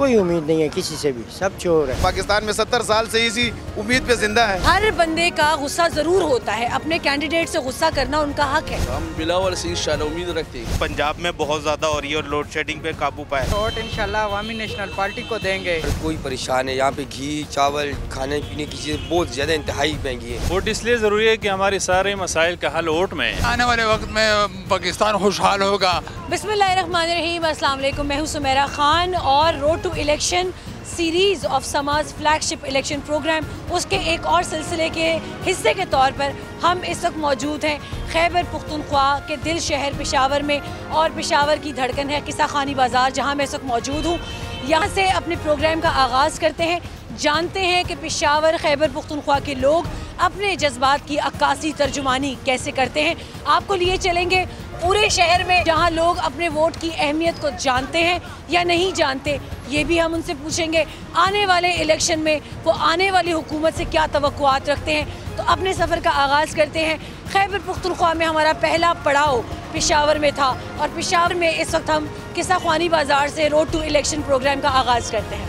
کوئی امید نہیں ہے کسی سے بھی، سب چور ہے۔ پاکستان میں 70 سال سے اسی امید پہ زندہ ہے۔ ہر بندے کا غصہ ضرور ہوتا ہے، اپنے کینڈیڈیٹ سے غصہ کرنا ان کا حق ہے۔ ہم بلاول سے انشاءاللہ امید رکھتے ہیں۔ پنجاب میں بہت زیادہ ہو رہی ہے اور لوڈ شیڈنگ پہ قابو پائے۔ ووٹ انشاءاللہ عوامی نیشنل پارٹی کو دیں گے۔ کوئی پریشان ہے، یہاں پہ گھی چاول کھانے پینے کی چیزیں بہت زیادہ انتہائی مہنگی ہے۔ ووٹ اس لیے ضروری ہے کہ ہمارے سارے مسائل کا حل ووٹ میں ہے۔ آنے والے وقت میں پاکستان خوشحال ہوگا۔ بسم اللہ الرحمن الرحیم، السلام علیکم، میں ہوں سمیرہ خان اور road to election series of Samaa's flagship election programme, اس کے ایک اور سلسلے کے حصے کے طور پر ہم اس وقت موجود ہیں خیبر پختونخوا کے دل شہر پشاور میں، اور پشاور کی دھڑکن ہے قصہ خانی بازار، جہاں میں اس وقت موجود ہوں۔ یہاں سے اپنے پروگرام کا آغاز کرتے ہیں، جانتے ہیں کہ پشاور خیبر پختونخوا کے لوگ اپنے جذبات کی عکاسی ترجمانی کیسے کرتے ہیں۔ آپ کو لیے چلیں گے پورے شہر میں، جہاں لوگ اپنے ووٹ کی اہمیت کو جانتے ہیں یا نہیں جانتے، یہ بھی ہم ان سے پوچھیں گے۔ آنے والے الیکشن میں وہ آنے والی حکومت سے کیا توقعات رکھتے ہیں۔ تو اپنے سفر کا آغاز کرتے ہیں۔ خیبر پختونخوا میں ہمارا پہلا پڑاؤ پشاور میں تھا، اور پشاور میں اس وقت ہم قصہ خوانی بازار سے روڈ ٹو الیکشن پروگرام کا آغاز کرتے ہیں۔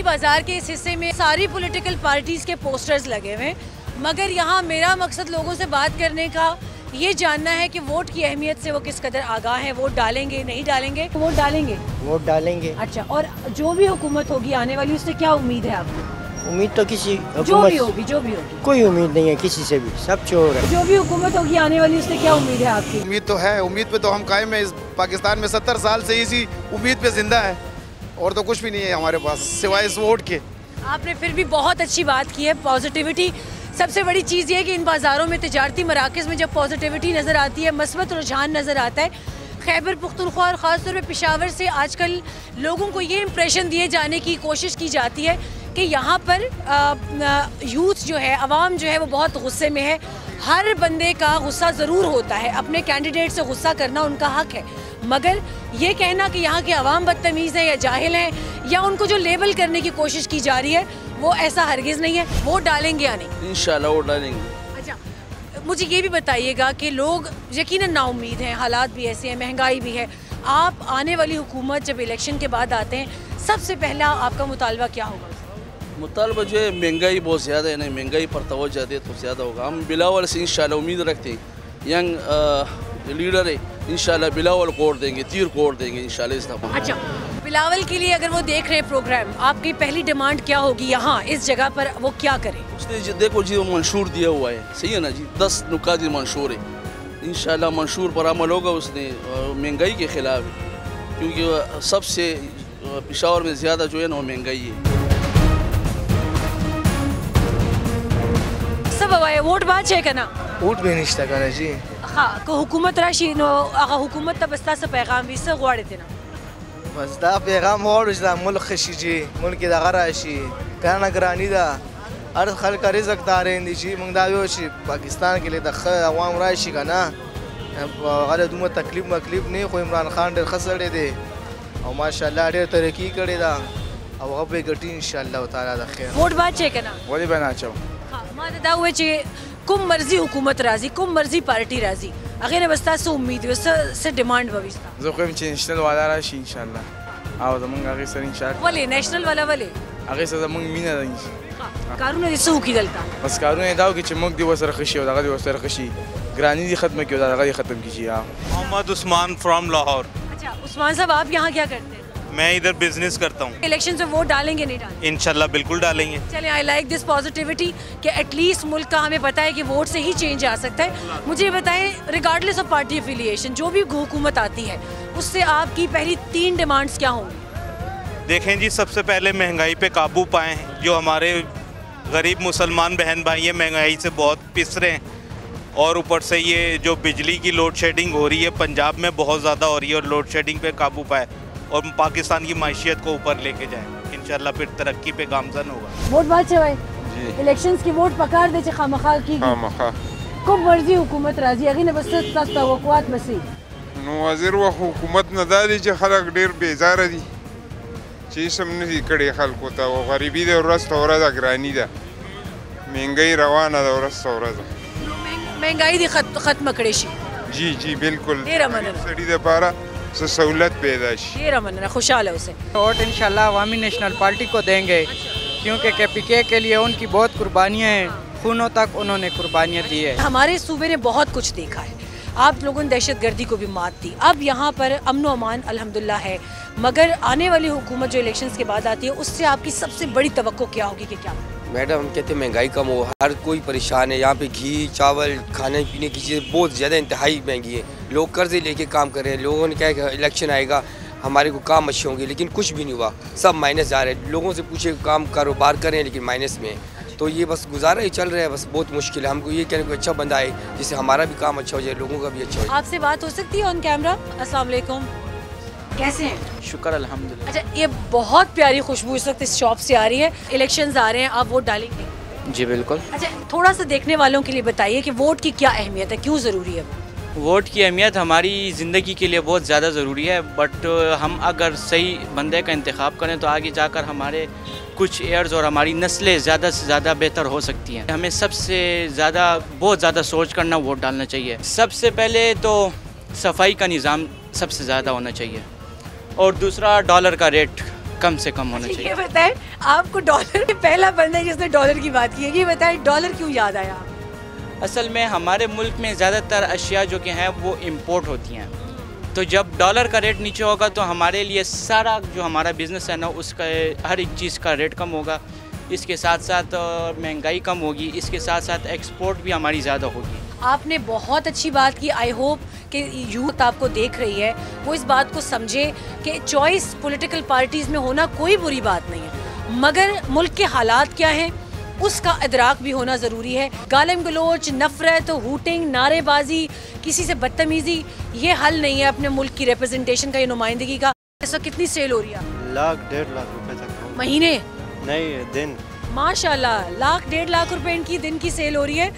بازار کے اس حصے میں ساری پولیٹیکل پارٹیز کے پوسٹرز لگے ہوئے ہیں، مگر یہاں میرا مقصد لوگوں سے بات کرنے کا یہ جاننا ہے کہ ووٹ کی اہمیت سے وہ کس قدر آگاہ ہیں۔ ووٹ ڈالیں گے نہیں ڈالیں گے؟ ووٹ ڈالیں گے، ووٹ ڈالیں گے۔ اچھا، اور جو بھی حکومت ہوگی آنے والی، اس سے کیا امید ہے آپ کو؟ امید تو کسی جو بھی ہوگی کوئی امید نہیں ہے کسی سے بھی، سب چور ہے۔ جو بھی حکومت ہوگی آنے والی، اس سے کیا امید ہے آپ کی؟ امید تو ہے، امید پہ تو ہم قائم ہیں۔ پاکستان میں 70 سال سے اسی امید پہ زندہ ہے، اور تو کچھ بھی نہیں ہے ہمارے پاس سوائے اس ووٹ کے۔ آپ نے پھر بھی بہت اچھی بات کی ہے، پازیٹیوٹی۔ سب سے بڑی چیز یہ ہے کہ ان بازاروں میں، تجارتی مراکز میں جب پازیٹیوٹی نظر آتی ہے، مثبت رجحان نظر آتا ہے، خیبر پختونخوا اور خاص طور پہ پشاور سے آج کل لوگوں کو یہ امپریشن دیے جانے کی کوشش کی جاتی ہے کہ یہاں پر یوتھ جو ہے، عوام جو ہے، وہ بہت غصے میں ہے۔ ہر بندے کا غصہ ضرور ہوتا ہے، اپنے کینڈیڈیٹ سے غصہ کرنا ان کا حق ہے، مگر یہ کہنا کہ یہاں کے عوام بدتمیز ہیں یا جاہل ہیں، یا ان کو جو لیبل کرنے کی کوشش کی جا رہی ہے، وہ ایسا ہرگز نہیں ہے۔ ووٹ ڈالیں گے یا نہیں؟ انشاءاللہ ووٹ ڈالیں گے۔ اچھا، مجھے یہ بھی بتائیے گا کہ لوگ یقیناً نا امید ہیں، حالات بھی ایسے ہیں، مہنگائی بھی ہے۔ آپ آنے والی حکومت جب الیکشن کے بعد آتے ہیں، سب سے پہلا آپ کا مطالبہ کیا ہوگا؟ مطالبہ جو ہے مہنگائی بہت زیادہ ہے، نہیں مہنگائی پر توجہ دے تو زیادہ ہوگا۔ ہم بلاول سے انشاءاللہ امید رکھتے ہیں، ینگ لیڈر ہے، انشاءاللہ بلاول کو ووٹ دیں گے، تیر کو ووٹ دیں گے انشاءاللہ اس دفعہ۔ اچھا، بلاول کے لیے اگر وہ دیکھ رہے ہیں پروگرام، آپ کی پہلی ڈیمانڈ کیا ہوگی یہاں اس جگہ پر، وہ کیا کریں؟ اس نے دیکھو جی وہ منشور دیا ہوا ہے، صحیح ہے نا جی، 10 نکاتی منشور ہے، انشاءاللہ منشور پر عمل ہوگا اس نے، مہنگائی کے خلاف ہے، کیونکہ سب سے پشاور میں زیادہ جو ہے نا وہ مہنگائی ہے۔ سب ووٹ باچ ہے کنا؟ ووٹ بھی نشتا کنا جی۔ ہاں، کو حکومت راشي نو هغه حکومت ته بستا پیغام وي څه غواړي ته؟ بس دا پیغام غواړو چې دا ملک ښه شي جی، ملک دغه راشي، کرنه ګراني ده، هر خلک رزق دارین دي چې موږ دا ویو چې پاکستان کې د ښه عوام راشي که نه، هغه دومره تکلیف مکلیف نه، خو عمران خان ډېر ښه سړی دی او ماشاءالله ډېر ترقي کړې ده، او هغه به یې ګټي انشاءالله تعالی د خیر۔ ووټ باچ ہے کنا؟ ولې به نه اچوم؟ ما دا وایي چې کوم مرضی حکومت راځي، کوم مرضی پارټي راځي، هغې نه به ستاسو امید وي، څه ډیمانډ به وي ستا؟ زه خو یم چې نیشنل والا راشي انشاءالله، او زمونږ هغې سره انشاءالله ولې نیشنل والا ولې؟ هغې سره زمونږ مینه ده، کارونه دې څه وکړي دلته؟ بس کارونه یې دا وکړي چې موږ دې ورسره ښه شي او دغه دې ورسره ښه شي، ګراني دې ختمه کړي او دغه دې ختم کړي جی۔ محمد عثمان فرام لاہور۔ اچھا عثمان صاحب، آپ یہاں کیا کرتے ہیں؟ میں ادھر بزنس کرتا ہوں۔ الیکشن سے ووٹ ڈالیں گے نہیں ڈالیں گے؟ انشاءاللہ بالکل ڈالیں گے۔ چلیں، آئی لائک دس پازیٹیوٹی کہ ایٹ لیسٹ ملک کا ہمیں پتہ ہے کہ ووٹ سے ہی چینج آ سکتا ہے۔ مجھے یہ بتائیں، ریگارڈلیس آف پارٹی افیلیشن، جو بھی حکومت آتی ہے، اس سے آپ کی پہلی 3 ڈیمانڈز کیا ہوں گی؟ دیکھیں جی، سب سے پہلے مہنگائی پہ قابو پائیں، جو ہمارے غریب مسلمان بہن بھائی ہیں مہنگائی سے بہت پس رہے ہیں، اور اوپر سے یہ جو بجلی کی لوڈ شیڈنگ ہو رہی ہے پنجاب میں بہت زیادہ ہو رہی ہے، اور لوڈ شیڈنگ پہ قابو پائے اور پاکستان کی معیشت کو اوپر لے کے جائیں، انشاءاللہ پھر ترقی پہ گامزن ہوگا۔ ووٹ باچ ہے جی، الیکشنز کی ووٹ پکار دے چې خامخا کیږي، خامخا کوم مرضی حکومت راځي، هغې نه به څه تاسو توقعات بسي؟ نو وزیر و حکومت نه دا دی چې خلک ډېر بیزاره دي چې سم نه دي کړی خلکو ته او غریبي د ورځ ته ورځ ګراني ده مهنګۍ روانه ده ورځ ته ورځ مهنګائی دي ختمه کړې شي جی جی بالکل ډېره مننه سړي دپاره څه سہولت پیدا شي ډېره مننه خوشحاله اوسئ ووٹ انشاءاللہ عوامی نیشنل پارٹی کو دیں گے کیونکہ کے پی کے لیے ان کی بہت قربانیاں ہیں خونوں تک انہوں نے قربانیاں دی ہے ہمارے صوبے نے بہت کچھ دیکھا ہے آپ لوگوں نے دہشت گردی کو بھی مات دی اب یہاں پر امن و امان الحمدللہ ہے مگر آنے والی حکومت جو الیکشنز کے بعد آتی ہے اس سے آپ کی سب سے بڑی توقع کیا ہوگی کہ کیا میڈم ہم کہتے ہیں مہنگائی کم ہو ہر کوئی پریشان ہے یہاں پہ گھی چاول کھانے پینے کی چیزیں بہت زیادہ انتہائی مہنگی ہے لوگ قرضے لے کے کام کر رہے ہیں لوگوں نے کہا کہ الیکشن آئے گا ہمارے کو کام اچھے ہوں گے لیکن کچھ بھی نہیں ہوا سب مائنس جا رہے ہیں لوگوں سے پوچھے کام کاروبار کریں ہیں لیکن مائنس میں ہے تو یہ بس گزارا ہی چل رہا ہے بس بہت مشکل ہے ہم کو یہ کہنے کو اچھا بندہ آئے جس سے ہمارا بھی کام اچھا ہو جائے لوگوں کا بھی اچھا ہو جائے آپ سے بات ہو سکتی ہے آن کیمرہ السلام علیکم کیسے ہیں شکر الحمدللہ اچھا یہ بہت پیاری خوشبو اس وقت اس شاپ سے آ رہی ہے الیکشنز آ رہے ہیں آپ ووٹ ڈالیں گے جی بالکل اچھا تھوڑا سا دیکھنے والوں کے لیے بتائیے کہ ووٹ کی کیا اہمیت ہے کیوں ضروری ہے ووٹ کی اہمیت ہماری زندگی کے لیے بہت زیادہ ضروری ہے بٹ ہم اگر صحیح بندے کا انتخاب کریں تو آگے جا کر ہمارے کچھ ایئرز اور ہماری نسلیں زیادہ سے زیادہ بہتر ہو سکتی ہیں ہمیں سب سے زیادہ بہت زیادہ سوچ کرنا ووٹ ڈالنا چاہیے سب سے پہلے تو صفائی کا نظام سب سے زیادہ ہونا چاہیے اور دوسرا ڈالر کا ریٹ کم سے کم ہونا چاہیے یہ بتائیں آپ کو ڈالر پہلا بندہ جس نے ڈالر کی بات کی ہے یہ بتائیں ڈالر کیوں یاد آیا اصل میں ہمارے ملک میں زیادہ تر اشیاء جو کہ ہیں وہ امپورٹ ہوتی ہیں تو جب ڈالر کا ریٹ نیچے ہوگا تو ہمارے لیے سارا جو ہمارا بزنس ہے نا اس کا ہر ایک چیز کا ریٹ کم ہوگا اس کے ساتھ ساتھ مہنگائی کم ہوگی اس کے ساتھ ساتھ ایکسپورٹ بھی ہماری زیادہ ہوگی آپ نے بہت اچھی بات کی آئی ہوپ کہ یوتھ آپ کو دیکھ رہی ہے وہ اس بات کو سمجھے کہ چوائس پولیٹیکل پارٹیز میں ہونا کوئی بری بات نہیں ہے مگر ملک کے حالات کیا ہیں اس کا ادراک بھی ہونا ضروری ہے گالم گلوچ نفرت ہوٹنگ نعرے بازی کسی سے بدتمیزی یہ حل نہیں ہے اپنے ملک کی ریپرزنٹیشن کا یہ نمائندگی کا اس وقت کتنی سیل ہو رہی ہے 1,00,000-1,50,000 روپے تک مہینے نہیں دن ماشاءاللہ 1,00,000-1,50,000 روپے ان کی دن کی سیل ہو رہی ہے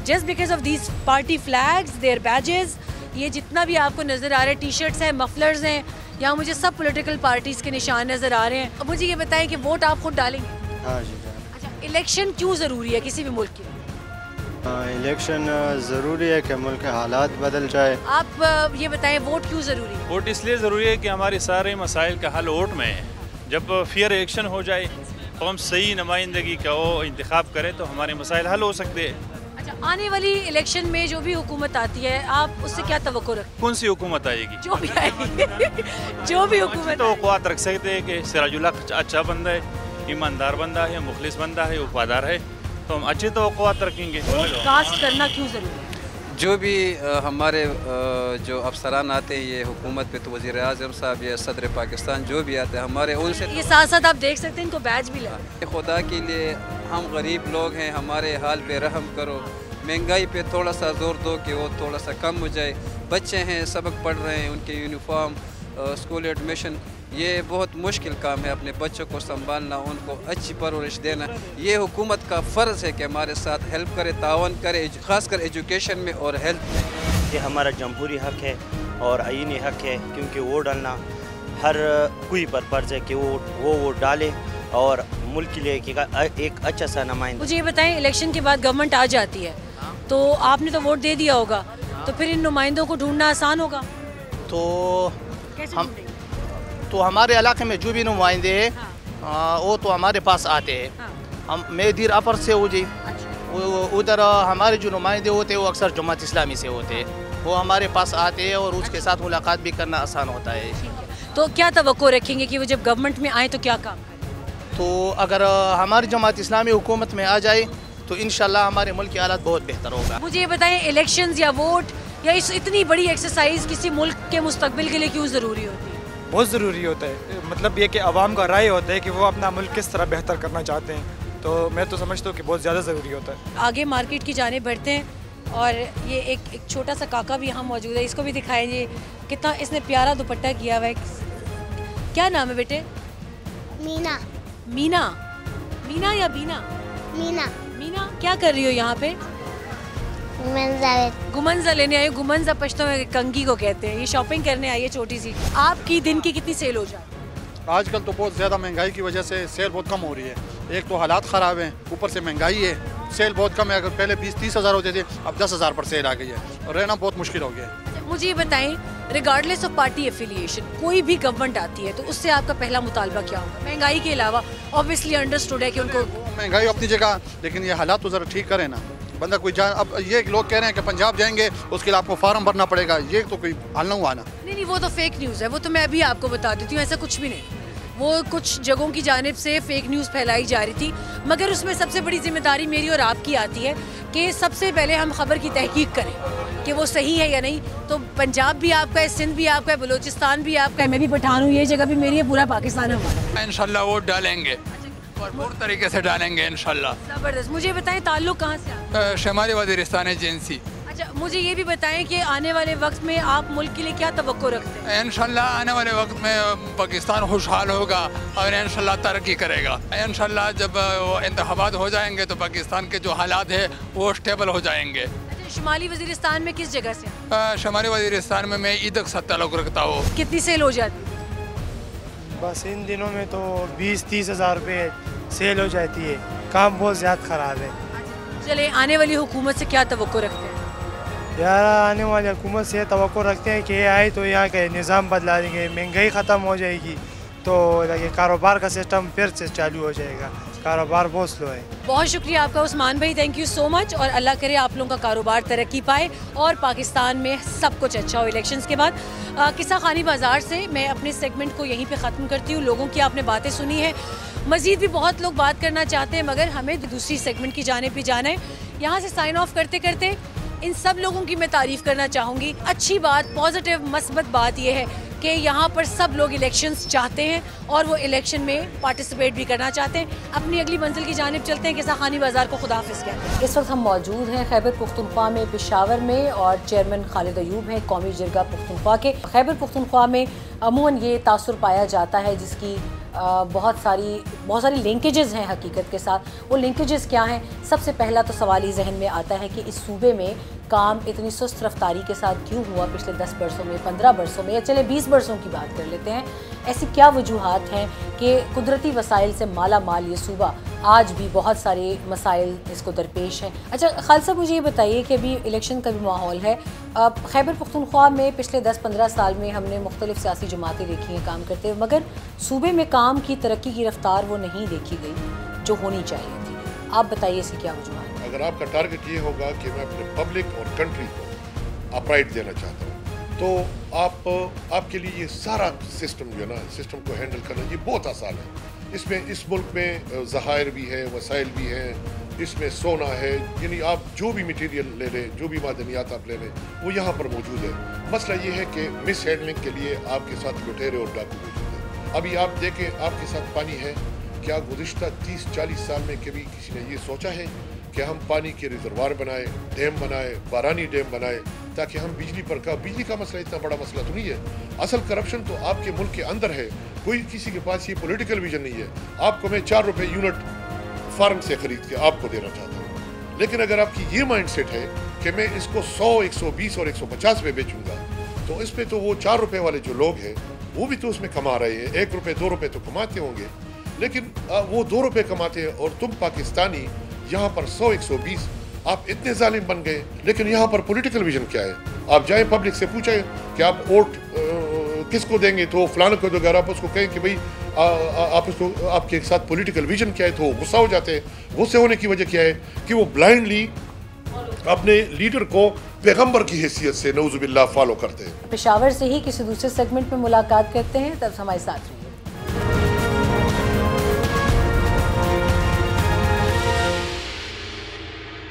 just because of these party flags their badges یہ جتنا بھی آپ کو نظر آ رہا ہے ٹی شرٹس ہیں مفلرز ہیں یہاں مجھے سب پولیٹیکل پارٹیز کے نشان نظر آ رہے ہیں اب مجھے یہ بتائیں کہ ووٹ آپ خود ڈالیں گے ہاں جی اچھا الیکشن کیوں ضروری ہے کسی بھی ملک کے الیکشن ضروری ہے کہ ملک کے حالات بدل جائے آپ یہ بتائیں ووٹ کیوں ضروری ہے ووٹ اس لیے ضروری ہے کہ ہمارے سارے مسائل کا حل ووٹ میں ہے جب فیئر الیکشن ہو جائے تو ہم صحیح نمائندگی کا وہ انتخاب کریں تو ہمارے مسائل حل ہو سکتے ہیں اچھا آنے والی الیکشن میں جو بھی حکومت آتی ہے آپ اس سے کیا توقع رکھتے کون سی حکومت آئے گی جو بھی آئے گی جو بھی حکومت توقعات رکھ سکتے ہیں کہ سراج اللہ اچھا بندہ ہے ایماندار بندہ ہے مخلص بندہ ہے وفادار ہے تو ہم اچھی توقعات رکھیں گے کاسٹ کرنا کیوں ضروری ہے جو بھی ہمارے جو افسران آتے ہیں یہ حکومت پہ تو وزیر اعظم صاحب یا صدر پاکستان جو بھی آتے ہیں ہمارے ان سے یہ ساتھ ساتھ آپ دیکھ سکتے ہیں ان کو بیج بھی لگا خدا کے لیے ہم غریب لوگ ہیں ہمارے حال پہ رحم کرو مہنگائی پہ تھوڑا سا زور دو کہ وہ تھوڑا سا کم ہو جائے بچے ہیں سبق پڑھ رہے ہیں ان کے یونیفارم اسکول ایڈمیشن یہ بہت مشکل کام ہے اپنے بچوں کو سنبھالنا ان کو اچھی پرورش دینا یہ حکومت کا فرض ہے کہ ہمارے ساتھ ہیلپ کرے تعاون کرے خاص کر ایجوکیشن میں اور ہیلتھ میں یہ ہمارا جمہوری حق ہے اور آئینی حق ہے کیونکہ ووٹ ڈالنا ہر کوئی پر فرض ہے کہ وہ ووٹ ڈالے اور ملک کے لیے ایک اچھا سا نمائندہ مجھے یہ بتائیں الیکشن کے بعد گورنمنٹ آ جاتی ہے تو آپ نے تو ووٹ دے دیا ہوگا تو پھر ان نمائندوں کو ڈھونڈنا آسان ہوگا تو ہمارے علاقے میں جو بھی نمائندے ہیں وہ تو ہمارے پاس آتے ہیں ہم میں دیر اپر سے ہو جی ادھر ہمارے جو نمائندے ہوتے ہیں وہ اکثر جماعت اسلامی سے ہوتے ہیں وہ ہمارے پاس آتے ہیں اور اس کے ساتھ ملاقات بھی کرنا آسان ہوتا ہے تو کیا توقع رکھیں گے کہ وہ جب گورنمنٹ میں آئیں تو کیا کام کریں تو اگر ہماری جماعت اسلامی حکومت میں آ جائے تو انشاءاللہ ہمارے ملک کی حالات بہت بہتر ہوگا مجھے یہ بتائیں الیکشنز یا ووٹ یا اس اتنی بڑی ایکسرسائز کسی ملک کے مستقبل کے لیے کیوں ضروری ہوتی ہے بہت ضروری ہوتا ہے مطلب یہ کہ عوام کا رائے ہوتا ہے کہ وہ اپنا ملک کس طرح بہتر کرنا چاہتے ہیں تو میں تو سمجھتا ہوں کہ بہت زیادہ ضروری ہوتا ہے آگے مارکیٹ کی جانب بڑھتے ہیں اور یہ ایک چھوٹا سا کاکا بھی یہاں موجود ہے اس کو بھی دکھائیں گے کتنا اس نے پیارا دوپٹہ کیا ہوا ہے کیا نام ہے بیٹے مینا مینا مینا یا بینا مینا مینا کیا کر رہی ہو یہاں پہ گمنزہ لینے آئی گمنزہ پشتوں میں کنگھی کو کہتے ہیں یہ شاپنگ کرنے آئی ہے چھوٹی سی آپ کی دن کی کتنی سیل ہو جائے آج کل تو بہت زیادہ مہنگائی کی وجہ سے سیل بہت کم ہو رہی ہے. ایک تو حالات خراب ہیں, اوپر سے مہنگائی ہے, سیل بہت کم ہے. اگر پہلے 20-30 ہزار ہوتے تھے, اب 10 ہزار پر سیل آ گئی ہے, اور رہنا بہت مشکل ہو گیا ہے. مجھے یہ بتائیں, ریگارڈلیس آف پارٹی ایفیلیشن, کوئی بھی گورنمنٹ آتی ہے تو اس سے آپ کا پہلا مطالبہ کیا ہوگا؟ مہنگائی کے علاوہ آبویسلی انڈرسٹوڈ ہے کہ ان کو مہنگائی اپنی جگہ, لیکن یہ حالات تو ذرا ٹھیک کریں نا. بندہ کوئی جان, اب یہ لوگ کہہ رہے ہیں کہ پنجاب جائیں گے اس کے لیے آپ کو فارم بھرنا پڑے گا, یہ تو کوئی حل نہ ہوا نا. نہیں, وہ تو فیک نیوز ہے, وہ تو میں ابھی آپ کو بتا دیتی ہوں, ایسا کچھ بھی نہیں. وہ کچھ جگہوں کی جانب سے فیک نیوز پھیلائی جا رہی تھی, مگر اس میں سب سے بڑی ذمہ داری میری اور آپ کی آتی ہے کہ سب سے پہلے ہم خبر کی تحقیق کریں کہ وہ صحیح ہے یا نہیں. تو پنجاب بھی آپ کا ہے, سندھ بھی آپ کا ہے, بلوچستان بھی آپ کا ہے, میں بھی پٹھان ہوں, یہ جگہ بھی میری ہے, پورا پاکستان ہمارا. انشاءاللہ ووٹ ڈالیں گے, بھرپور طریقے سے ڈالیں گے انشاءاللہ. زبردست. مجھے بتائیں تعلق کہاں سے آپ؟ شمالی وزیرستان ایجنسی. اچھا, مجھے یہ بھی بتائیں کہ آنے والے وقت میں آپ ملک کے لیے کیا توقع رکھتے ہیں؟ انشاءاللہ آنے والے وقت میں پاکستان خوشحال ہوگا اور انشاءاللہ ترقی کرے گا. انشاءاللہ جب انتخابات ہو جائیں گے تو پاکستان کے جو حالات ہیں وہ اسٹیبل ہو جائیں گے. شمالی وزیرستان میں کس جگہ سے؟ شمالی وزیرستان میں عیدک سے تعلق رکھتا ہوں. کتنی سیل ہو جاتی؟ بس ان دنوں میں تو 20-30 ہزار روپے سیل ہو جاتی ہے, کام بہت زیادہ خراب ہے. چلے, آنے والی حکومت سے کیا توقع رکھتے ہیں؟ یار آنے والی حکومت سے توقع رکھتے ہیں کہ یہ آئے تو یہاں کا نظام بدلا دیں گے, مہنگائی ختم ہو جائے گی, تو کاروبار کا سسٹم پھر سے چالو ہو جائے گا. کاروبار بہت سلو ہے. بہت شکریہ آپ کا عثمان بھائی, تھینک یو سو مچ, اور اللہ کرے آپ لوگوں کا کاروبار ترقی پائے اور پاکستان میں سب کچھ اچھا ہو. الیکشنز کے بعد قصہ خانی بازار سے میں اپنے سیگمنٹ کو یہیں پہ ختم کرتی ہوں. لوگوں کی آپ نے باتیں سنی ہیں, مزید بھی بہت لوگ بات کرنا چاہتے ہیں, مگر ہمیں دوسری سیگمنٹ کی جانب بھی جانا ہے. یہاں سے سائن آف کرتے کرتے ان سب لوگوں کی میں تعریف کرنا چاہوں گی. اچھی بات, پازیٹیو مثبت بات یہ ہے کہ یہاں پر سب لوگ الیکشنز چاہتے ہیں اور وہ الیکشن میں پارٹیسپیٹ بھی کرنا چاہتے ہیں. اپنی اگلی منزل کی جانب چلتے ہیں. قصہ خانی بازار کو خداحافظ کہتے ہیں. اس وقت ہم موجود ہیں خیبر پختونخوا میں, پشاور میں, اور چیئرمین خالد ایوب ہیں قومی جرگہ پختونخوا کے. خیبر پختونخوا میں عموماً یہ تاثر پایا جاتا ہے جس کی بہت ساری لنکیجز ہیں حقیقت کے ساتھ. وہ لنکیجز کیا ہیں؟ سب سے پہلا تو سوال ہی ذہن میں آتا ہے کہ اس صوبے میں کام اتنی سست رفتاری کے ساتھ کیوں ہوا پچھلے 10 برسوں میں, 15 برسوں میں, یا چلے 20 برسوں کی بات کر لیتے ہیں. ایسی کیا وجوہات ہیں کہ قدرتی وسائل سے مالا مال یہ صوبہ آج بھی بہت سارے مسائل اس کو درپیش ہیں؟ اچھا خالد صاحب, مجھے یہ بتائیے کہ ابھی الیکشن کا بھی ماحول ہے. خیبر پختونخوا میں پچھلے 10-15 سال میں ہم نے مختلف سیاسی جماعتیں دیکھی ہیں کام کرتے ہوئے, مگر صوبے میں کام کی ترقی کی رفتار وہ نہیں دیکھی گئی جو ہونی چاہیے تھی. آپ بتائیے اس کی کیا وجوہات؟ اگر آپ کا ٹارگٹ یہ ہوگا کہ میں اپنے پبلک اور کنٹری کو اپرائٹ دینا چاہتا ہوں تو آپ کے لیے یہ سارا سسٹم جو ہے نا, سسٹم کو ہینڈل کرنا یہ بہت آسان ہے. اس ملک میں ذخائر بھی ہے, وسائل بھی ہیں, اس میں سونا ہے, یعنی آپ جو بھی مٹیریل لے لیں, جو بھی معدنیات آپ لے لیں وہ یہاں پر موجود ہے. مسئلہ یہ ہے کہ مس ہینڈلنگ کے لیے آپ کے ساتھ لٹیرے اور ڈاکو موجود ہیں. ابھی آپ دیکھیں آپ کے ساتھ پانی ہے, کیا گزشتہ 30-40 سال میں کبھی کسی نے یہ سوچا ہے کہ ہم پانی کے ریزروار بنائے, ڈیم بنائے, بارانی ڈیم بنائے تاکہ ہم بجلی کا مسئلہ اتنا بڑا مسئلہ تو نہیں ہے. اصل کرپشن تو آپ کے ملک کے اندر ہے, کوئی کسی کے پاس یہ پولیٹیکل ویژن نہیں ہے. آپ کو میں 4 روپے یونٹ فارم سے خرید کے آپ کو دینا چاہتا ہوں, لیکن اگر آپ کی یہ مائنڈ سیٹ ہے کہ میں اس کو 100, 120 اور 150 پہ بیچوں گا تو اس پہ تو وہ 4 روپے والے جو لوگ ہیں وہ بھی تو اس میں کما رہے ہیں. 1 روپے 2 روپے تو کماتے ہوں گے, لیکن وہ 2 روپے کماتے ہیں اور تم پاکستانی یہاں پر 100, 120. آپ اتنے ظالم بن گئے. لیکن یہاں پر پولیٹیکل ویژن کیا ہے؟ آپ جائیں پبلک سے پوچھیں کہ آپ ووٹ کس کو دیں گے, تو فلاں کو دو. اگر آپ اس کو کہیں کہ بھئی آپ کے ساتھ پولیٹیکل ویژن کیا ہے تو وہ غصہ ہو جاتے ہیں. غصے ہونے کی وجہ کیا ہے کہ وہ بلائنڈلی اپنے لیڈر کو پیغمبر کی حیثیت سے نعوذ باللہ فالو کرتے ہیں. پشاور سے ہی کسی دوسرے سیگمنٹ میں ملاقات کرتے ہیں, تب ہمارے ساتھ رہیے.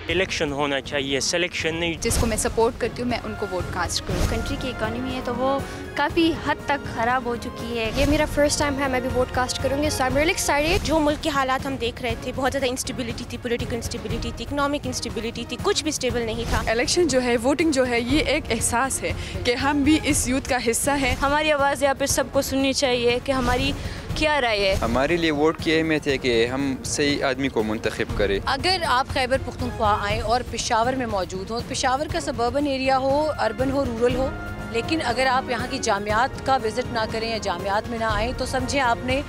الیکشن ہونا چاہیے, سلیکشن نہیں. جس کو میں سپورٹ کرتی ہوں میں ان کو ووٹ کاسٹ کروں. کنٹری کی اکانومی ہے تو وہ کافی حد تک خراب ہو چکی ہے. یہ میرا فرسٹ ٹائم ہے, میں بھی ووٹ کاسٹ کروں گی. جو ملک کے حالات ہم دیکھ رہے تھے, بہت زیادہ انسٹیبلٹی تھی, پولیٹیکل انسٹیبلٹی تھی, اکنامک انسٹیبلٹی تھی, کچھ بھی اسٹیبل نہیں تھا. الیکشن جو ہے, ووٹنگ جو ہے, یہ ایک احساس ہے کہ ہم بھی اس یوتھ کا حصہ ہیں. ہماری آواز یہاں پہ سب کو سننی چاہیے کہ ہماری کیا رائے ہے. ہمارے لیے ووٹ کی اہمیت ہے کہ ہم صحیح آدمی کو منتخب کریں. اگر آپ خیبر پختونخوا آئیں اور پشاور میں موجود ہوں, پشاور کا سبربن ایریا ہو, اربن ہو, رورل ہو, لیکن اگر آپ یہاں کی جامعات کا وزٹ نہ کریں یا جامعات میں نہ آئیں تو سمجھیں آپ نے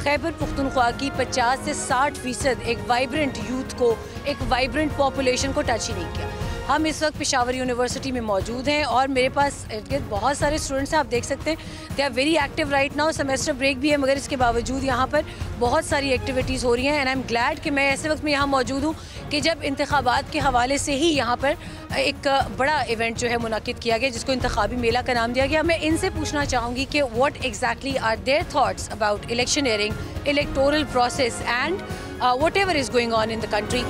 خیبر پختونخوا کی 50 سے 60% ایک وائبرنٹ یوتھ کو، ایک وائبرنٹ پاپولیشن کو ٹچ ہی نہیں کیا۔ ہم اس وقت پشاور یونیورسٹی میں موجود ہیں اور میرے پاس بہت سارے اسٹوڈنٹس ہیں، آپ دیکھ سکتے ہیں they are very active right now. Semester break بھی ہے مگر اس کے باوجود یہاں پر بہت ساری ایکٹیویٹیز ہو رہی ہیں اینڈ آئی ایم گلیڈ کہ میں ایسے وقت میں یہاں موجود ہوں کہ جب انتخابات کے حوالے سے ہی یہاں پر ایک بڑا ایونٹ جو ہے منعقد کیا گیا جس کو انتخابی میلہ کا نام دیا گیا۔ میں ان سے پوچھنا چاہوں گی کہ what exactly are their thoughts about electioneering, electoral process and whatever is going on in the country.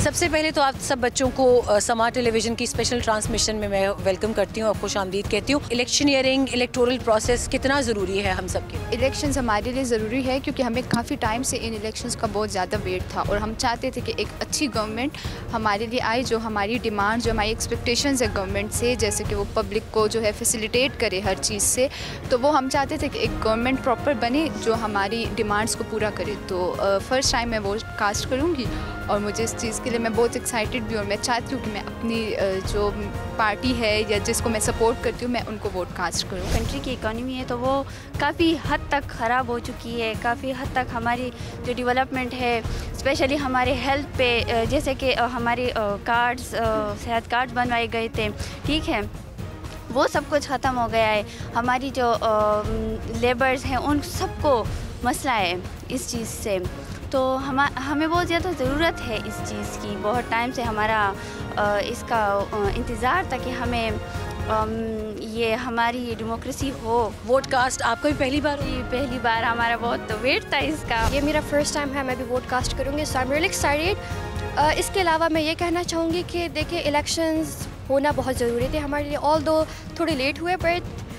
سب سے پہلے تو آپ سب بچوں کو سما ٹیلی ویژن کی اسپیشل ٹرانسمیشن میں ویلکم کرتی ہوں اور خوش آمدید کہتی ہوں۔ الیکشنئرنگ، الیکٹورل پروسیس کتنا ضروری ہے ہم سب کے؟ الیکشنز ہمارے لیے ضروری ہے کیونکہ ہمیں کافی ٹائم سے ان الیکشنز کا بہت زیادہ ویٹ تھا اور ہم چاہتے تھے کہ ایک اچھی گورنمنٹ ہمارے لیے آئے جو ہماری ڈیمانڈ، جو ہماری ایکسپیکٹیشنز ہے گورنمنٹ سے، جیسے کہ وہ پبلک کو جو ہے فیسیلیٹیٹ کرے ہر چیز سے، تو وہ ہم چاہتے تھے کہ ایک گورنمنٹ پراپر بنے جو ہماری ڈیمانڈس کو پورا کرے۔ تو فرسٹ ٹائم میں ووٹ کاسٹ کروں گی اور مجھے اس چیز کے لیے میں بہت ایکسائٹیڈ بھی ہوں۔ میں چاہتی ہوں کہ میں اپنی جو پارٹی ہے یا جس کو میں سپورٹ کرتی ہوں میں ان کو ووٹ کاسٹ کروں۔ کنٹری کی اکانومی ہے تو وہ کافی حد تک خراب ہو چکی ہے، کافی حد تک ہماری جو ڈیولپمنٹ ہے اسپیشلی ہمارے ہیلتھ پہ، جیسے کہ ہمارے کارڈز، صحت کارڈ بنوائے گئے تھے، ٹھیک ہے، وہ سب کچھ ختم ہو گیا ہے۔ ہماری جو لیبرز ہیں ان سب کو مسئلہ ہے اس چیز سے، تو ہمیں بہت زیادہ ضرورت ہے اس چیز کی۔ بہت ٹائم سے ہمارا اس کا انتظار تھا کہ ہمیں یہ ہماری ڈیموکریسی ہو۔ ووٹ کاسٹ آپ کو بھی پہلی بار؟ پہلی بار، ہمارا بہت ویٹ تھا اس کا۔ یہ میرا فرسٹ ٹائم ہے، میں بھی ووٹ کاسٹ کروں گی، سو آئی ایم ریئلی ایکسائٹیڈ۔ اس کے علاوہ میں یہ کہنا چاہوں گی کہ دیکھیں الیکشنز ہونا بہت ضروری تھے ہمارے لیے، آل دو تھوڑے لیٹ ہوئے بٹ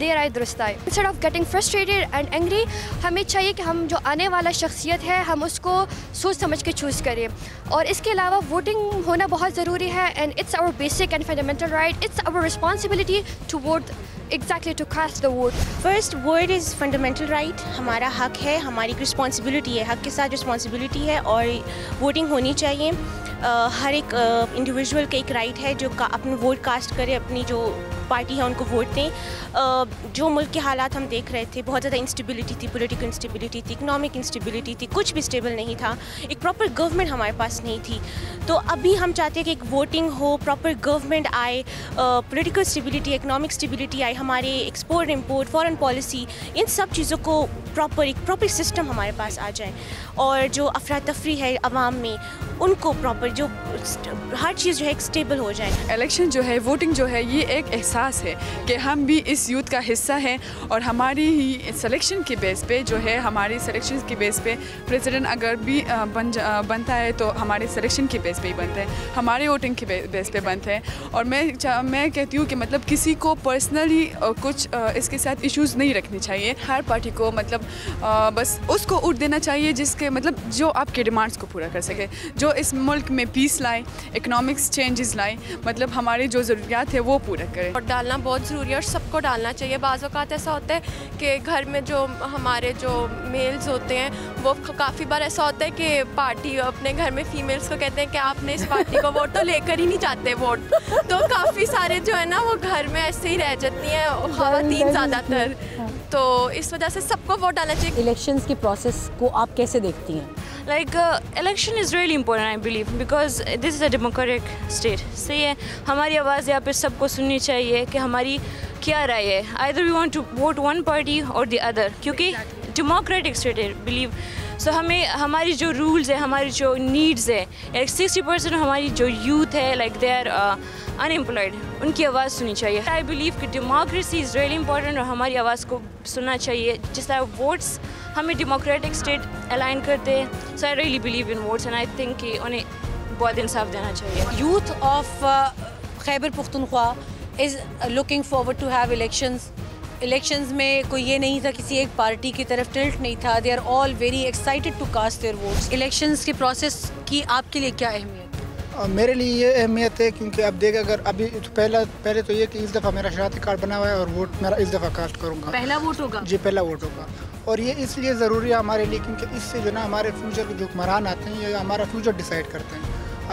دیر آئے درست آئے۔ Instead of getting frustrated and angry, ہمیں چاہیے کہ ہم جو آنے والا شخصیت ہے ہم اس کو سوچ سمجھ کے چوز کریں، اور اس کے علاوہ ووٹنگ ہونا بہت ضروری ہے and it's our basic and fundamental right, it's our responsibility to vote, exactly to cast the vote. First word is fundamental right, ہمارا حق ہے، ہماری ایک رسپانسبلٹی ہے، حق کے ساتھ رسپانسبلٹی ہے اور ووٹنگ ہونی چاہیے۔ ہر ایک انڈیویژول کا ایک رائٹ ہے جو اپنے ووٹ کاسٹ کرے، اپنی جو پارٹی ہے ان کو ووٹ دیں۔ جو ملک کے حالات ہم دیکھ رہے تھے، بہت زیادہ انسٹیبلٹی تھی، پولیٹیکل انسٹیبلٹی تھی، اکنامک انسٹیبلٹی تھی، کچھ بھی اسٹیبل نہیں تھا، ایک پراپر گورنمنٹ ہمارے پاس نہیں تھی۔ تو ابھی ہم چاہتے ہیں کہ ایک ووٹنگ ہو، پراپر گورنمنٹ آئے، پولیٹیکل اسٹیبلٹی، اکنامک اسٹیبلٹی آئے، ہمارے ایکسپورٹ امپورٹ، فارن پالیسی، ان سب چیزوں کو ایک پراپر سسٹم ہمارے پاس آ جائے، اور جو افراتفری ہے عوام میں ان کو پراپر جو ہر چیز جو ہے اسٹیبل ہو جائے۔ الیکشن جو ہے، ووٹنگ جو ہے، یہ ایک احساس ہے کہ ہم بھی اس یوتھ کا حصہ ہیں اور ہماری ہی سلیکشن کے بیس پہ جو ہے، ہماری سلیکشن کے بیس پہ پریزیڈنٹ اگر بھی بنتا ہے تو ہمارے سلیکشن کے بیس پہ ہی بنتا ہے، ہمارے ووٹنگ کے بیس پہ بنتا ہے۔ اور میں کہتی ہوں کہ مطلب کسی کو پرسنلی کچھ اس کے ساتھ ایشوز نہیں رکھنے چاہیے، ہر پارٹی کو مطلب بس اس کو ووٹ دینا چاہیے جس کے مطلب جو آپ کے ڈیمانڈس کو پورا کر سکے، جو اس ملک میں پیس لائے، اکنامکس چینجز لائے، مطلب ہماری جو ضروریات ہے وہ پورا کرے۔ ووٹ ڈالنا بہت ضروری ہے اور سب کو ڈالنا چاہیے۔ بعض اوقات ایسا ہوتا ہے کہ گھر میں جو ہمارے جو میلز ہوتے ہیں وہ کافی بار ایسا ہوتا ہے کہ پارٹی اپنے گھر میں فیمیلز کو کہتے ہیں کہ آپ نے اس پارٹی کو ووٹ تو لے کر ہی نہیں جاتے ووٹ، تو کافی سارے جو ہے نا وہ گھر میں ایسے ہی رہ جاتی ہیں خواتین زیادہ تر، تو اس وجہ سے سب کو ووٹ ڈالنا چاہیے۔ الیکشنز کے پروسیس کو آپ کیسے دیکھتی ہیں؟ Like election is really important, I believe, because this is a democratic state. صحیح ہے، ہماری آواز یہاں پہ سب کو سننی چاہیے کہ ہماری کیا رائے ہے، either we want to vote one party or the other، کیونکہ democratic state ہے believe. سو ہمیں ہماری جو رولز ہے، ہماری جو نیڈز ہے، 60% ہماری جو یوتھ ہے لائک دے آر انمپلائڈ، ان کی آواز سننی چاہیے۔ آئی بلیو کہ ڈیموکریسی از ریئلی امپورٹنٹ اور ہماری آواز کو سننا چاہیے، جس طرح ووٹس ہمیں ڈیموکریٹک اسٹیٹ الائن کرتے ہیں۔ So I really believe in votes and I think کہ انہیں بہت انصاف دینا چاہیے۔ Youth of Khyber Pakhtunkhwa is looking forward to have elections میں کوئی یہ نہیں تھا کسی ایک پارٹی کی طرف ٹلٹ نہیں تھا، they are all very excited to cast their votes. Elections کے پروسیس کی آپ کے لیے کیا اہمیت؟ میرے لیے یہ اہمیت ہے کیونکہ اب دیکھ اگر ابھی پہلے تو یہ کہ اس دفعہ میرا شناختی کارڈ بنا ہوا ہے اور ووٹ میرا اس دفعہ کاسٹ کروں گا۔ پہلا ووٹ ہوگا؟ جی پہلا ووٹ ہوگا، اور یہ اس لیے ضروری ہے ہمارے لیے کیونکہ اس سے جو نا ہمارے فیوچر کے جو حکمران آتے ہیں یہ ہمارا فیوچر ڈیسائیڈ کرتے ہیں۔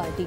party,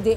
they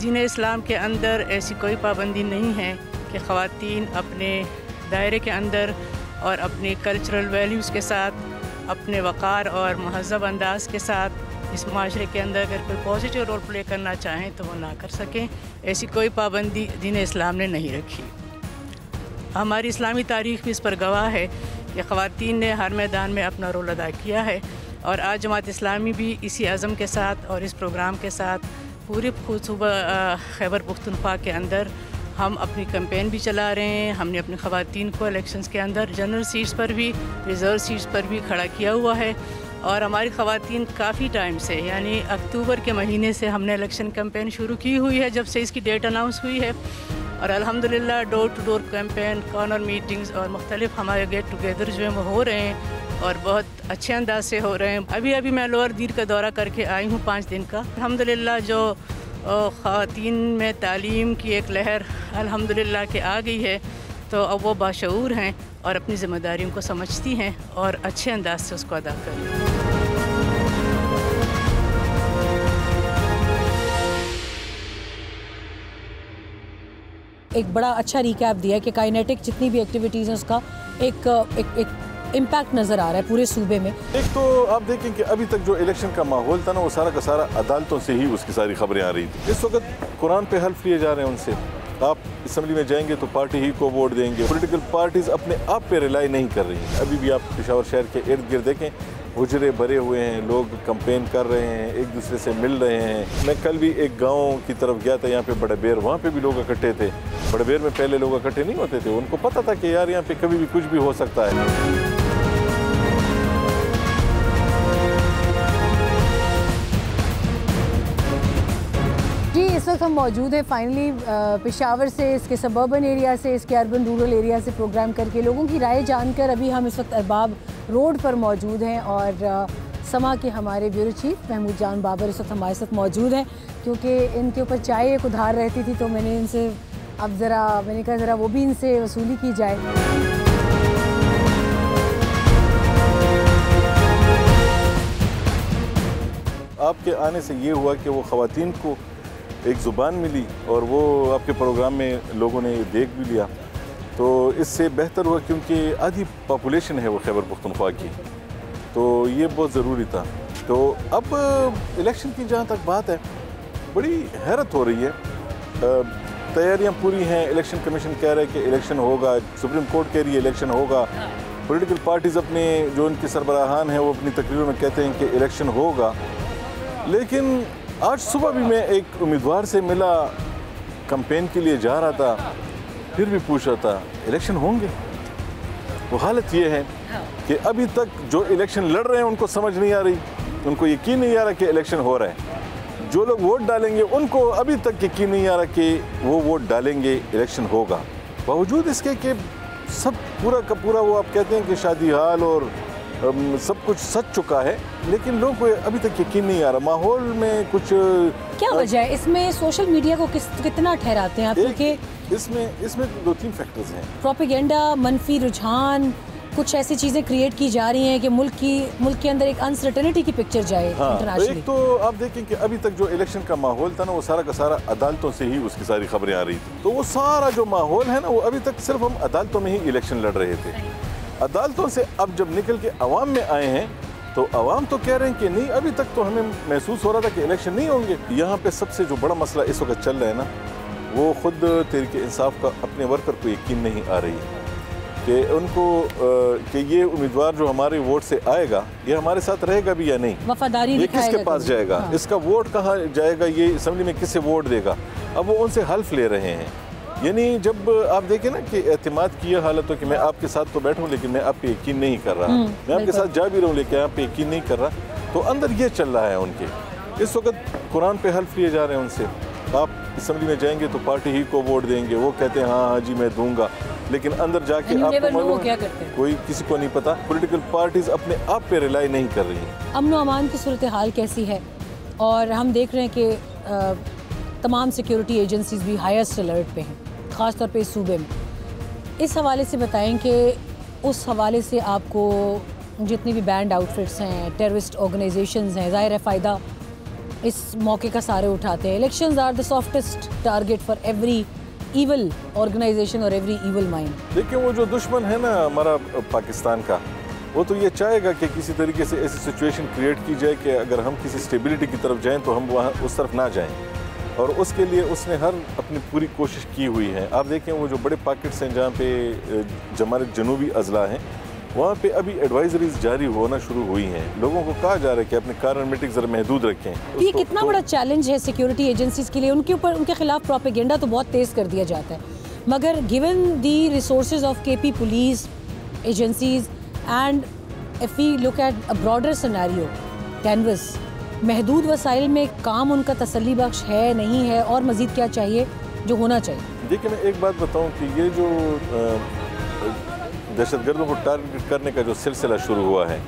دین اسلام کے اندر ایسی کوئی پابندی نہیں ہے کہ خواتین اپنے دائرے کے اندر اور اپنی کلچرل ویلیوز کے ساتھ، اپنے وقار اور مہذب انداز کے ساتھ اس معاشرے کے اندر اگر کوئی پازیٹیو رول پلے کرنا چاہیں تو وہ نہ کر سکیں. ایسی کوئی پابندی دین اسلام نے نہیں رکھی. ہماری اسلامی تاریخ بھی اس پر گواہ ہے کہ خواتین نے ہر میدان میں اپنا رول ادا کیا ہے، اور آج جماعت اسلامی بھی اسی عزم کے ساتھ اور اس پروگرام کے ساتھ پورے صوبہ خیبر پختونخوا کے اندر ہم اپنی کیمپین بھی چلا رہے ہیں. ہم نے اپنی خواتین کو الیکشنز کے اندر جنرل سیٹس پر بھی، ریزرو سیٹس پر بھی کھڑا کیا ہوا ہے، اور ہماری خواتین کافی ٹائم سے، یعنی اکتوبر کے مہینے سے ہم نے الیکشن کیمپین شروع کی ہوئی ہے جب سے اس کی ڈیٹ اناؤنس ہوئی ہے، اور الحمدللہ door to door campaign, corner meetings اور مختلف ہمارے گیٹ ٹوگیدر جو ہیں وہ ہو رہے ہیں اور بہت اچھے انداز سے ہو رہے ہیں. ابھی میں لوور دیر کا دورہ کر کے آئی ہوں 5 دن کا. الحمدللہ جو خواتین میں تعلیم کی ایک لہر الحمدللہ کہ آ گئی ہے، تو اب وہ باشعور ہیں اور اپنی ذمہ داریوں کو سمجھتی ہیں اور اچھے انداز سے اس کو ادا کر رہی ہیں. ایک بڑا اچھا ریکیپ دیا کہ کائنیٹک جتنی بھی ایکٹیویٹیز ہیں اس کا ایک امپیکٹ نظر آ رہا ہے پورے صوبے میں. ایک تو آپ دیکھیں کہ ابھی تک جو الیکشن کا ماحول تھا نا، وہ سارا کا سارا عدالتوں سے ہی اس کی ساری خبریں آ رہی تھیں. اس وقت قرآن پہ حلف لیے جا رہے ہیں ان سے. آپ اسمبلی میں جائیں گے تو پارٹی ہی کو ووٹ دیں گے. پولیٹیکل پارٹیز اپنے آپ پہ ریلائی نہیں کر رہی ہیں. ابھی بھی آپ پشاور شہر کے ارد گرد دیکھیں، حجرے بھرے ہوئے ہیں، لوگ کمپین کر رہے ہیں، ایک دوسرے سے مل رہے ہیں. میں کل بھی ایک گاؤں کی طرف گیا تھا، یہاں پہ بڑے بیر، وہاں پہ بھی لوگ اکٹھے تھے. بڑے بیر میں پہلے لوگ اکٹھے نہیں ہوتے تھے، ان کو پتہ تھا کہ یار یہاں پہ کبھی بھی کچھ بھی ہو سکتا ہے. جی اس وقت ہم موجود ہیں فائنلی پشاور سے، اس کے سبربن ایریا سے، اس کے اربن رورل ایریا سے پروگرام کر کے لوگوں کی رائے جان کر. ابھی ہم اس وقت ارباب روڈ پر موجود ہیں اور سما کے ہمارے بیورو چیف محمود جان بابر اس وقت ہمارے ساتھ موجود ہیں، کیونکہ ان کے اوپر چائے ایک ادھار رہتی تھی تو میں نے ان سے میں نے کہا ذرا وہ بھی ان سے وصولی کی جائے. آپ کے آنے سے یہ ہوا کہ وہ خواتین کو ایک زبان ملی اور وہ آپ کے پروگرام میں لوگوں نے دیکھ بھی لیا، تو اس سے بہتر ہوا کیونکہ آدھی پاپولیشن ہے وہ خیبر پختونخوا کی، تو یہ بہت ضروری تھا. تو اب الیکشن کی جہاں تک بات ہے، بڑی حیرت ہو رہی ہے. تیاریاں پوری ہیں، الیکشن کمیشن کہہ رہے کہ الیکشن ہوگا، سپریم کورٹ کہہ رہی ہے الیکشن ہوگا، پولیٹیکل پارٹیز اپنے جو ان کے سربراہان ہیں وہ اپنی تقریروں میں کہتے ہیں کہ الیکشن ہوگا. لیکن آج صبح بھی میں ایک امیدوار سے ملا، کمپین کے لیے جا رہا تھا، پھر بھی پوچھ رہا تھا الیکشن ہوں گے. وہ حالت یہ ہے کہ ابھی تک جو الیکشن لڑ رہے ہیں ان کو سمجھ نہیں آ رہی، ان کو یقین نہیں آ رہا کہ الیکشن ہو رہا ہے. جو لوگ ووٹ ڈالیں گے ان کو ابھی تک یقین نہیں آ رہا کہ وہ ووٹ ڈالیں گے، الیکشن ہوگا. باوجود اس کے کہ سب پورا کا پورا وہ آپ کہتے ہیں کہ شادی حال اور سب کچھ سچ چکا ہے، لیکن لوگوں کو ابھی تک یقین نہیں آ رہا. ماحول میں کچھ کیا وجہ ہے؟ اس میں سوشل میڈیا کو کتنا ٹھہراتے ہیں آپ؟ کیونکہ اس میں 2-3 فیکٹرز ہیں. پروپیگنڈا، منفی رجحان، کچھ ایسی چیزیں کریٹ کی جا رہی ہیں کہ ملک کے اندر ایک انسرٹنٹی کی پکچر جائے انٹرنیشنلی. ایک تو آپ دیکھیں کہ ابھی تک جو الیکشن کا ماحول تھا نا، وہ سارا کا سارا عدالتوں سے ہی اس کی ساری خبریں آ رہی تھی. تو وہ سارا جو ماحول ہے نا، وہ ابھی تک صرف ہم عدالتوں میں ہی الیکشن لڑ رہے تھے. عدالتوں سے اب جب نکل کے عوام میں آئے ہیں تو عوام تو کہہ رہے ہیں کہ نہیں، ابھی تک تو ہمیں محسوس ہو رہا تھا کہ الیکشن نہیں ہوں گے. یہاں پہ سب سے جو بڑا مسئلہ اس وقت چل رہا ہے نا، وہ خود تحریک انصاف کا اپنے ورکر کو یقین نہیں آ رہی ہے کہ ان کو کہ یہ امیدوار جو ہمارے ووٹ سے آئے گا یہ ہمارے ساتھ رہے گا بھی یا نہیں، وفاداری یہ کس کے پاس جائے گا، اس کا ووٹ کہاں جائے گا، یہ اسمبلی میں کسے ووٹ دے گا. اب وہ ان سے حلف لے رہے ہیں. یعنی جب آپ دیکھیں نا کہ اعتماد کی یہ حالت ہو کہ میں آپ کے ساتھ تو بیٹھوں لیکن میں آپ پہ یقین نہیں کر رہا، میں آپ کے ساتھ جا بھی رہا ہوں لیکن آپ پہ یقین نہیں کر رہا، تو اندر یہ چل رہا ہے ان کے. اس وقت قرآن پہ حلف لیے جا رہے ہیں ان سے. آپ اسمبلی میں جائیں گے تو پارٹی ہی کو ووٹ دیں گے، وہ کہتے ہیں ہاں جی میں دوں گا، لیکن اندر جا کے آپ کو معلوم کوئی کسی کو نہیں پتا. پولیٹیکل پارٹیز اپنے آپ پہ ریلائی نہیں کر رہی ہیں. امن و امان کی صورتحال کیسی ہے؟ اور ہم دیکھ رہے ہیں کہ تمام سیکیورٹی ایجنسیز بھی ہائیسٹ الرٹ پہ ہیں، خاص طور پہ اس صوبے میں. اس حوالے سے بتائیں کہ اس حوالے سے آپ کو جتنی بھی بینڈ آؤٹ فٹس ہیں، ٹیررسٹ آرگنائزیشنز ہیں، ظاہر ہے فائدہ اس موقع کا سارے اٹھاتے ہیں. Elections are the softest target for every evil organization اور ایوری ایول مائنڈ. لیکن وہ جو دشمن ہے نا ہمارا پاکستان کا, وہ تو یہ چاہے گا کہ کسی طریقے سے ایسی سچویشن کریٹ کی جائے کہ اگر ہم کسی اسٹیبلٹی کی طرف جائیں تو ہم وہاں اس طرف نہ جائیں, اور اس کے لیے اس نے اپنی پوری کوشش کی ہوئی ہے. آپ دیکھیں وہ جو بڑے پاکٹس ہیں جہاں پہ ہمارے جنوبی اضلاع ہیں, وہاں پہ ابھی ایڈوائزریز جاری ہونا شروع ہوئی ہیں. لوگوں کو کہا جا رہا ہے کہ اپنے کارنمیٹک ذرا محدود رکھیں. یہ کتنا بڑا چیلنج ہے سیکیورٹی ایجنسیز کے لیے. ان کے خلاف پروپیگنڈا تو بہت تیز کر دیا جاتا ہے, مگر گیون دی ریسورسز آف کے P police agencies and if we look at a broader scenario canvas, محدود وسائل میں کام ان کا تسلی بخش ہے نہیں ہے, اور مزید کیا چاہیے جو ہونا چاہیے؟ دیکھیں میں ایک بات بتاؤں کہ یہ جو دہشت گردوں کو ٹارگٹ کرنے کا جو سلسلہ شروع ہوا ہے,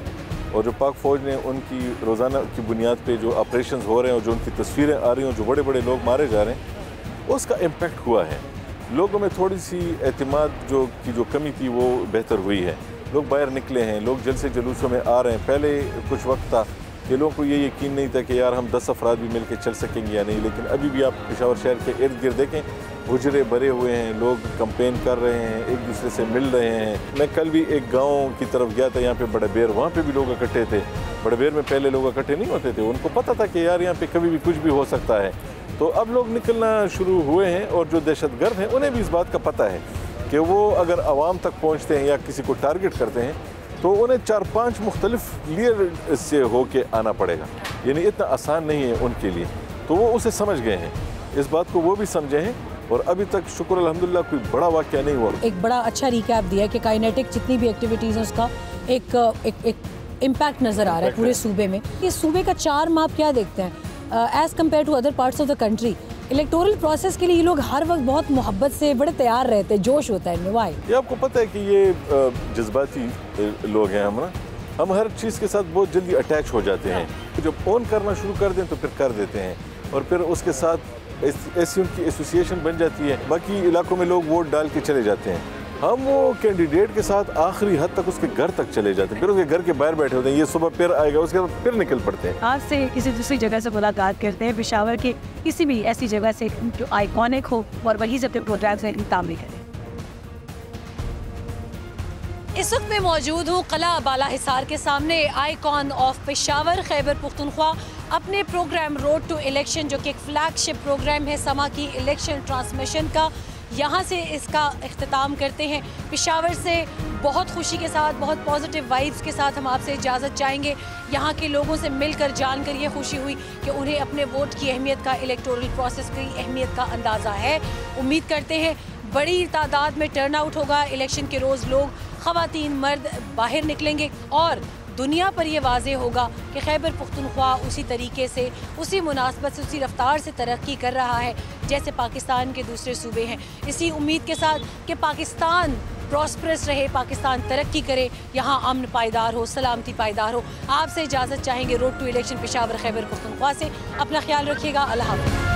اور جو پاک فوج نے ان کی روزانہ کی بنیاد پہ جو آپریشنز ہو رہے ہیں اور جو ان کی تصویریں آ رہی ہیں, جو بڑے بڑے لوگ مارے جا رہے ہیں, اس کا امپیکٹ ہوا ہے. لوگوں میں تھوڑی سی اعتماد کی جو کمی تھی وہ بہتر ہوئی ہے. لوگ باہر نکلے ہیں, لوگ جلسے جلوسوں میں آ رہے ہیں. پہلے کچھ وقت تھا کہ لوگوں کو یہ یقین نہیں تھا کہ یار ہم 10 افراد بھی مل کے چل سکیں گے یا نہیں, لیکن ابھی بھی آپ پشاور شہر کے ارد گرد دیکھیں, حجرے بھرے ہوئے ہیں, لوگ کمپین کر رہے ہیں, ایک دوسرے سے مل رہے ہیں. میں کل بھی ایک گاؤں کی طرف گیا تھا, یہاں پہ بڑے بیر, وہاں پہ بھی لوگ اکٹھے تھے. بڑے بیر میں پہلے لوگ اکٹھے نہیں ہوتے تھے, ان کو پتہ تھا کہ یار یہاں پہ کبھی بھی کچھ بھی ہو سکتا ہے. تو اب لوگ نکلنا شروع ہوئے ہیں, اور جو دہشت گرد ہیں انہیں بھی اس بات کا پتہ ہے کہ وہ اگر عوام تک پہنچتے ہیں یا کسی کو ٹارگٹ کرتے ہیں تو انہیں 4-5 مختلف لیئر سے ہو کے آنا پڑے گا. یعنی اتنا آسان نہیں ہے ان کے لیے. تو وہ اسے سمجھ گئے ہیں, اس بات کو وہ بھی سمجھے ہیں, اور ابھی تک شکر الحمدللہ کوئی بڑا واقعہ نہیں ہوا. ایک بڑا اچھا ریکیپ دیا کہ کائنیٹک جتنی بھی ایکٹیویٹیز ہیں اس کا ایک امپیکٹ نظر آ رہا ہے پورے صوبے میں. اس صوبے کا چارم آپ کیا دیکھتے ہیں as compared to other parts of the country? Electoral process کے لیے یہ لوگ ہر وقت بہت محبت سے بڑے تیار رہتے ہیں, جوش ہوتا ہے. نوائی یہ آپ کو پتہ ہے کہ یہ جذباتی لوگ ہیں ہم ہر چیز کے ساتھ بہت جلدی اٹیچ ہو جاتے ہیں. جب اون کرنا شروع کر دیں تو پھر کر دیتے ہیں, اور پھر اس کے ساتھ ایسی ان کی ایسوسیشن بن جاتی ہے. باقی علاقوں میں لوگ ووٹ ڈال کے چلے جاتے ہیں, ہم وہ کینڈیڈیٹ کے ساتھ آخری حد تک اس کے گھر تک چلے جاتے ہیں, پھر اس کے گھر کے باہر بیٹھے ہوتے ہیں. یہ صبح پھر آئے گا, اس کے بعد پھر نکل پڑتے ہیں. آج سے کسی دوسری جگہ سے ملاقات کرتے ہیں, پشاور کی کسی بھی ایسی جگہ سے جو آئیکونک ہو, اور وہیں سے اپنے پروگرام سے تعمیر کریں. اس وقت میں موجود ہوں قلعہ بالا حصار کے سامنے, آئیکن آف پشاور خیبر پختونخوا اپنے پروگرام روڈ ٹو الیکشن, جو کہ ایک فلیگ شپ پروگرام ہے سما کی الیکشن ٹرانسمیشن کا, یہاں سے اس کا اختتام کرتے ہیں. پشاور سے بہت خوشی کے ساتھ, بہت پازیٹیو وائبس کے ساتھ ہم آپ سے اجازت چاہیں گے. یہاں کے لوگوں سے مل کر جان کر یہ خوشی ہوئی کہ انہیں اپنے ووٹ کی اہمیت کا, الیکٹورل پروسیس کی اہمیت کا اندازہ ہے. امید کرتے ہیں بڑی تعداد میں ٹرن آؤٹ ہوگا. الیکشن کے روز لوگ, خواتین مرد باہر نکلیں گے, اور دنیا پر یہ واضح ہوگا کہ خیبر پختونخوا اسی طریقے سے, اسی مناسبت سے, اسی رفتار سے ترقی کر رہا ہے جیسے پاکستان کے دوسرے صوبے ہیں. اسی امید کے ساتھ کہ پاکستان پراسپرس رہے, پاکستان ترقی کرے, یہاں امن پائیدار ہو, سلامتی پائیدار ہو, آپ سے اجازت چاہیں گے road to election Peshawar Khyber Pakhtunkhwa سے. اپنا خیال رکھیے گا. اللہ حافظ.